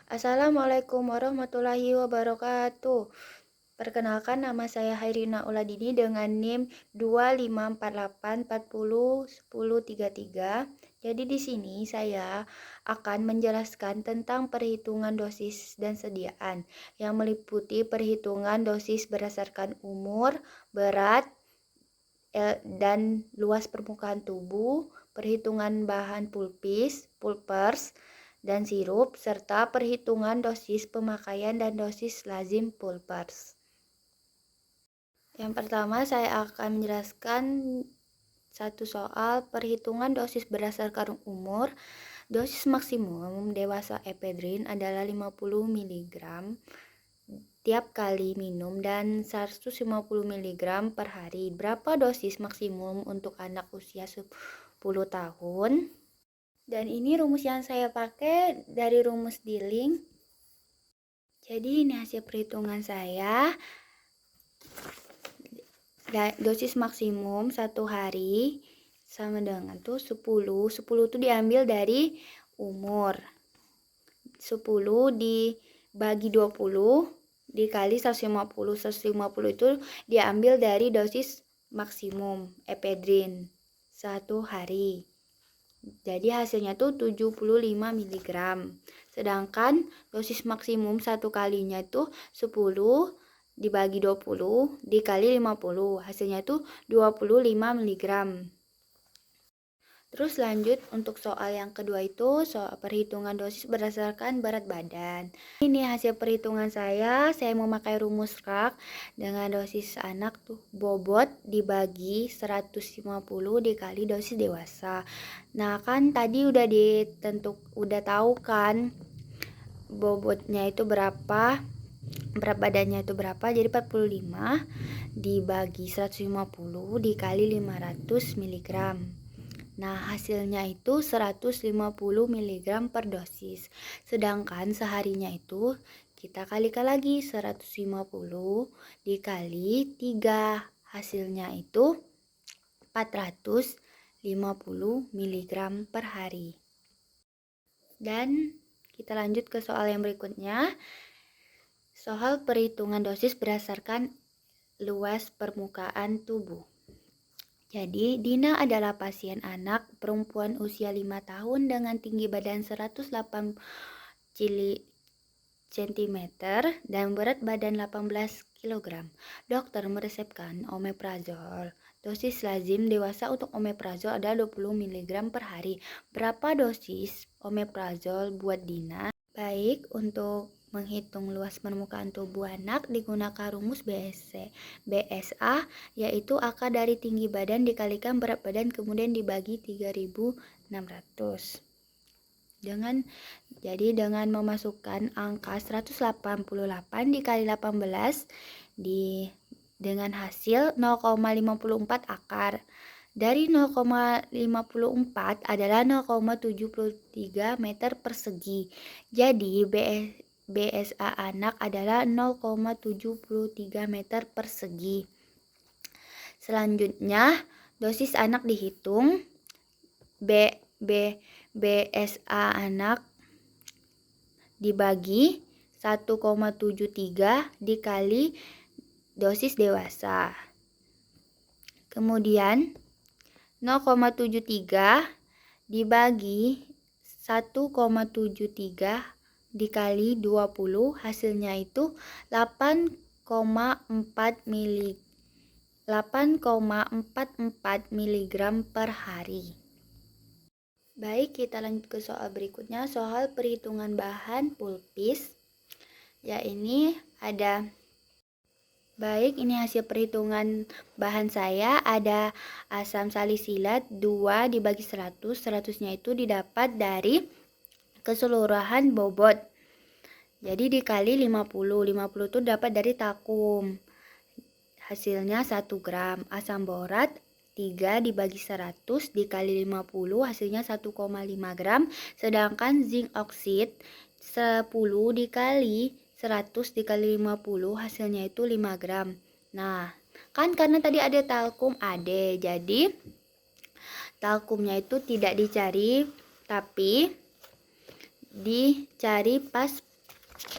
Assalamualaikum warahmatullahi wabarakatuh. Perkenalkan, nama saya Hairina Uladini dengan NIM 2548401033. Jadi di sini saya akan menjelaskan tentang perhitungan dosis dan sediaan yang meliputi perhitungan dosis berdasarkan umur, berat, dan luas permukaan tubuh, perhitungan bahan pulpers, dan sirup, serta perhitungan dosis pemakaian dan dosis lazim pulpers. Yang pertama, saya akan menjelaskan satu soal perhitungan dosis berdasarkan umur. Dosis maksimum dewasa ephedrine adalah 50 mg tiap kali minum dan 150 mg per hari. Berapa dosis maksimum untuk anak usia 10 tahun? Dan ini rumus yang saya pakai dari rumus Dilling. Jadi ini hasil perhitungan saya. Dosis maksimum satu hari sama dengan tuh 10. 10 itu diambil dari umur. 10 dibagi 20 dikali 150. 150 itu diambil dari dosis maksimum ephedrine satu hari. Jadi hasilnya tuh 75 mg. Sedangkan dosis maksimum satu kalinya itu 10 dibagi 20 dikali 50. Hasilnya tuh 25 mg. Terus lanjut untuk soal yang kedua itu soal perhitungan dosis berdasarkan berat badan. Ini hasil perhitungan saya memakai rumus RAK dengan dosis anak tuh bobot dibagi 150 dikali dosis dewasa. Nah, kan tadi udah tahu kan bobotnya itu berapa, berat badannya itu berapa, jadi 45 dibagi 150 dikali 500 mg. Nah, hasilnya itu 150 mg per dosis. Sedangkan seharinya itu kita kalikan lagi 150 dikali 3. Hasilnya itu 450 mg per hari. Dan kita lanjut ke soal yang berikutnya. Soal perhitungan dosis berdasarkan luas permukaan tubuh. Jadi, Dina adalah pasien anak perempuan usia 5 tahun dengan tinggi badan 108 cm dan berat badan 18 kg. Dokter meresepkan omeprazol. Dosis lazim dewasa untuk omeprazol adalah 20 mg per hari. Berapa dosis omeprazol buat Dina? Baik, untuk menghitung luas permukaan tubuh anak digunakan rumus BSA, yaitu akar dari tinggi badan dikalikan berat badan kemudian dibagi 3600. Dengan memasukkan angka 188 dikali 18 dengan hasil 0,54 akar. Dari 0,54 adalah 0,73 meter persegi. Jadi BSA anak adalah 0,73 meter persegi. Selanjutnya, dosis anak dihitung. BSA anak dibagi 1,73 dikali dosis dewasa. Kemudian 0,73 dibagi 1,73 dikali 20, hasilnya itu 8,44 mg per hari. Baik, kita lanjut ke soal berikutnya, soal perhitungan bahan pulpis. Ya, ini hasil perhitungan bahan saya. Ada asam salisilat 2 dibagi 100. 100-nya itu didapat dari keseluruhan bobot. Jadi dikali 50. 50 itu dapat dari takum. Hasilnya 1 gram. Asam borat 3 dibagi 100 dikali 50 hasilnya 1,5 gram. Sedangkan zinc oxide 10 dikali 100 dikali 50 hasilnya itu 5 gram. Nah, kan karena tadi ada talkum AD, jadi talkumnya itu tidak dicari, tapi dicari pas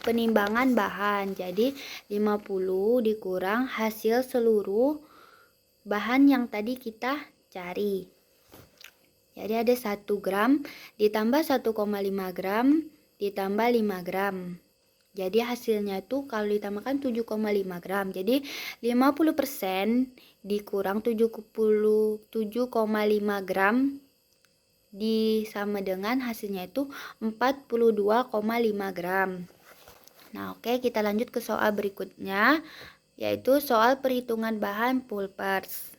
penimbangan bahan. Jadi 50 dikurang hasil seluruh bahan yang tadi kita cari. Jadi ada 1 gram ditambah 1,5 gram ditambah 5 gram. Jadi hasilnya itu kalau ditambahkan 7,5 gram. Jadi 50% dikurang 77,5 gram sama dengan hasilnya itu 42,5 gram. Nah, oke, kita lanjut ke soal berikutnya, yaitu soal perhitungan bahan pulpers.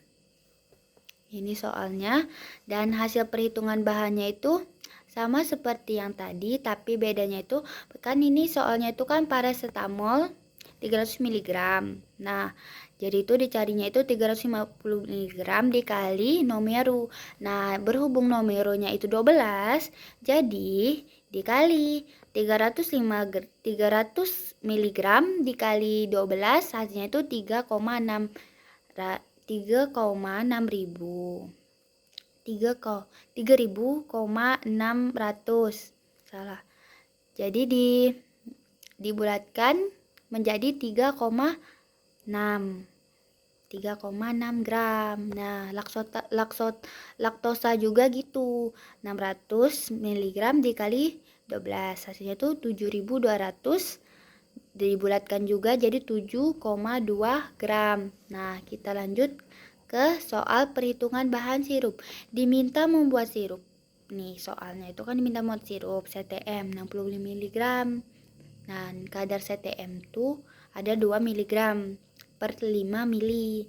Ini soalnya, dan hasil perhitungan bahannya itu sama seperti yang tadi, tapi bedanya itu kan ini soalnya itu kan paracetamol 300 mg. Nah, jadi itu dicarinya itu 350 mg dikali nomeru. Nah, berhubung nomeronya itu 12, jadi dikali 300 mg dikali 12 hasilnya itu 3,6 ribu. 3.600 salah. Jadi dibulatkan menjadi 3,6 gram. Nah, laktosa juga gitu. 600 mg dikali 12 hasilnya itu 7.200, dibulatkan juga jadi 7,2 gram. Nah, kita lanjut ke soal perhitungan bahan sirup. Diminta membuat sirup. Nih, soalnya itu kan diminta membuat sirup CTM 60 mg. Nah, kadar CTM itu ada 2 mg per 5 mili.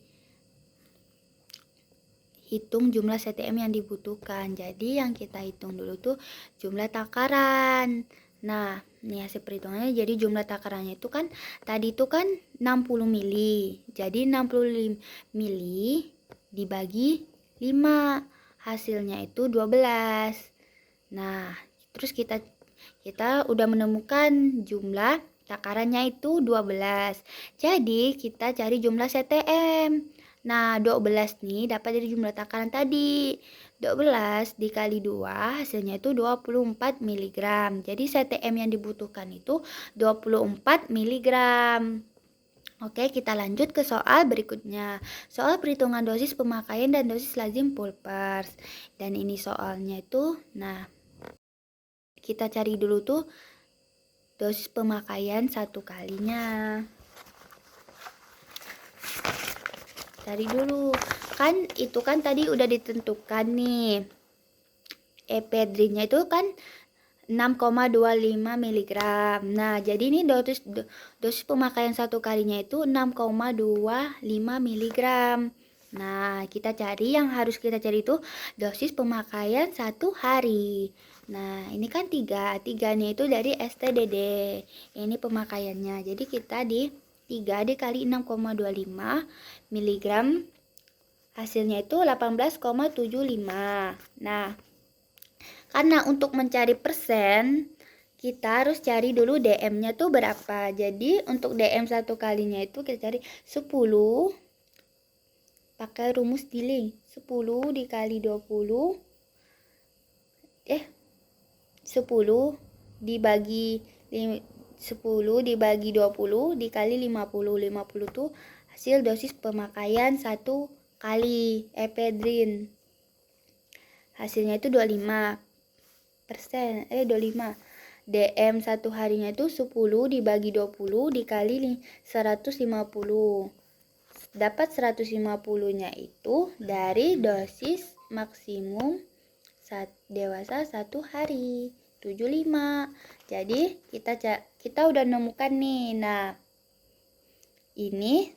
Hitung jumlah CTM yang dibutuhkan. Jadi yang kita hitung dulu tuh jumlah takaran. Nah, ini hasil perhitungannya. Jadi jumlah takarannya itu kan tadi itu kan 60 mili. Jadi 60 mili dibagi 5. Hasilnya itu 12. Nah, terus kita udah menemukan jumlah takarannya itu 12. Jadi kita cari jumlah CTM. Nah, 12 nih dapat dari jumlah takaran tadi. 12 dikali 2 hasilnya itu 24 mg. Jadi CTM yang dibutuhkan itu 24 mg. Oke, kita lanjut ke soal berikutnya. Soal perhitungan dosis pemakaian dan dosis lazim pulpers. Dan ini soalnya itu, nah, kita cari dulu tuh dosis pemakaian 1 kalinya. Cari dulu. Kan itu kan tadi udah ditentukan nih. Ephedrinnya itu kan 6,25 mg. Nah, jadi ini dosis pemakaian 1 kalinya itu 6,25 mg. Nah, kita cari yang harus kita cari itu dosis pemakaian 1 hari. Nah, ini kan 3. 3-nya itu dari STDD. Ini pemakaiannya. Jadi kita 3 dikali 6,25 mg. Hasilnya itu 18,75. Nah, karena untuk mencari persen, kita harus cari dulu DM-nya tuh berapa. Jadi untuk DM 1 kalinya itu kita cari 10 pakai rumus Dilling. 10 dikali 20 10 dibagi 10 dibagi 20 dikali 50. 50 tuh hasil dosis pemakaian 1 kali ephedrin. Hasilnya itu 25%. 25. DM 1 harinya itu 10 dibagi 20 dikali 150. Dapat 150-nya itu dari dosis maksimum dewasa 1 hari. 75. Jadi kita udah nemukan nih. Nah, ini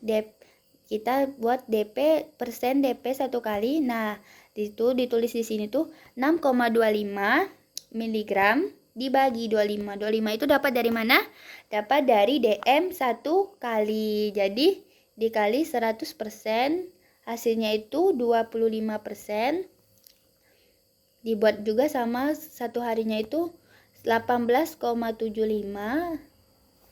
kita buat DP persen DP 1 kali. Nah, itu ditulis di sini tuh 6,25 mg dibagi 25. 25 itu dapat dari mana? Dapat dari DM 1 kali. Jadi dikali 100%, hasilnya itu 25%. Dibuat juga sama 1 harinya itu 18,75.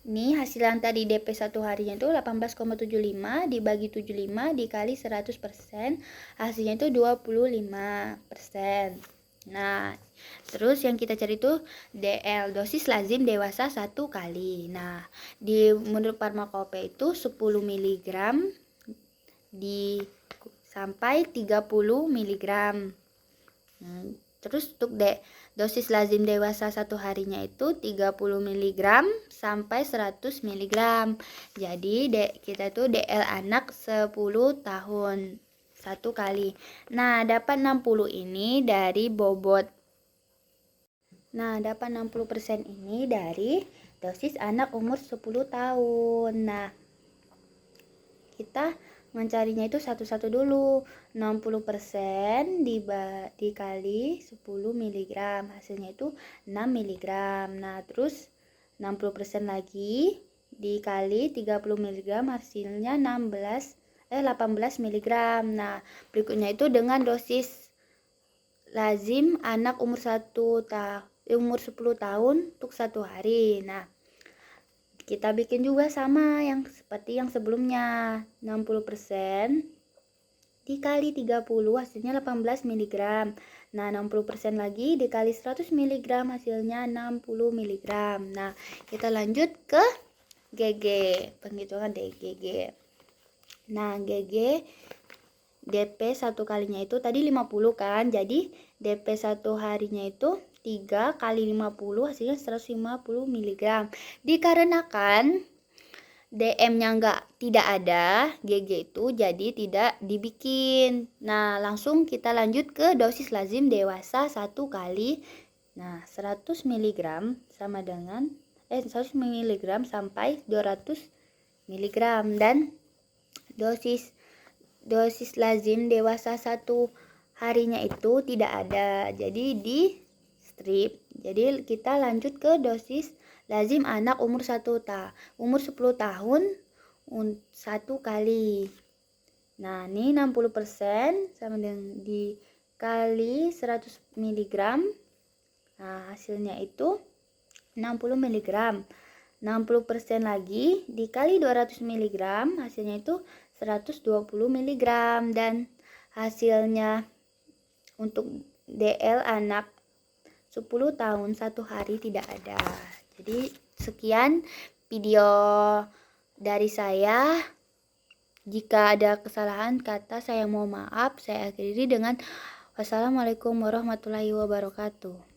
Ini hasil yang tadi DP 1 harinya itu 18,75 dibagi 75 dikali 100%, hasilnya itu 25%. Nah, terus yang kita cari itu DL, dosis lazim dewasa 1 kali. Nah, menurut Pharmacopoeia itu 10 mg sampai 30 mg. Terus untuk dosis lazim dewasa 1 harinya itu 30 mg sampai 100 mg. Jadi kita itu DL anak 10 tahun 1 kali. Nah, dapat 60 ini dari bobot. Nah, dapat 60% ini dari dosis anak umur 10 tahun. Nah, kita mencarinya itu satu-satu dulu. 60% dikali 10 mg, hasilnya itu 6 mg. Nah, terus 60% lagi dikali 30 mg, hasilnya 18 mg. Nah, berikutnya itu dengan dosis lazim anak umur 10 tahun untuk 1 hari. Nah, kita bikin juga sama yang seperti yang sebelumnya. 60% dikali 30 hasilnya 18 mg. Nah, 60% lagi dikali 100 mg hasilnya 60 mg. Nah, kita lanjut ke GG, penghitungan GG. Nah, GG DP 1 kalinya itu tadi 50 kan. Jadi DP 1 harinya itu 3 kali 50 hasilnya 150 mg. Dikarenakan DM-nya tidak ada, GG itu jadi tidak dibikin. Nah, langsung kita lanjut ke dosis lazim dewasa 1 kali. Nah, 100 mg sama dengan 100 mg sampai 200 mg, dan dosis lazim dewasa 1 harinya itu tidak ada, jadi di strip. Jadi kita lanjut ke dosis lazim anak umur 10 tahun 1 kali. Nah, ini 60% sama dengan dikali 100 mg. Nah, hasilnya itu 60 mg. 60% lagi dikali 200 mg, hasilnya itu 120 mg, dan hasilnya untuk DL anak 10 tahun 1 hari tidak ada. Jadi sekian video dari saya. Jika ada kesalahan kata saya mohon maaf. Saya akhiri dengan wassalamualaikum warahmatullahi wabarakatuh.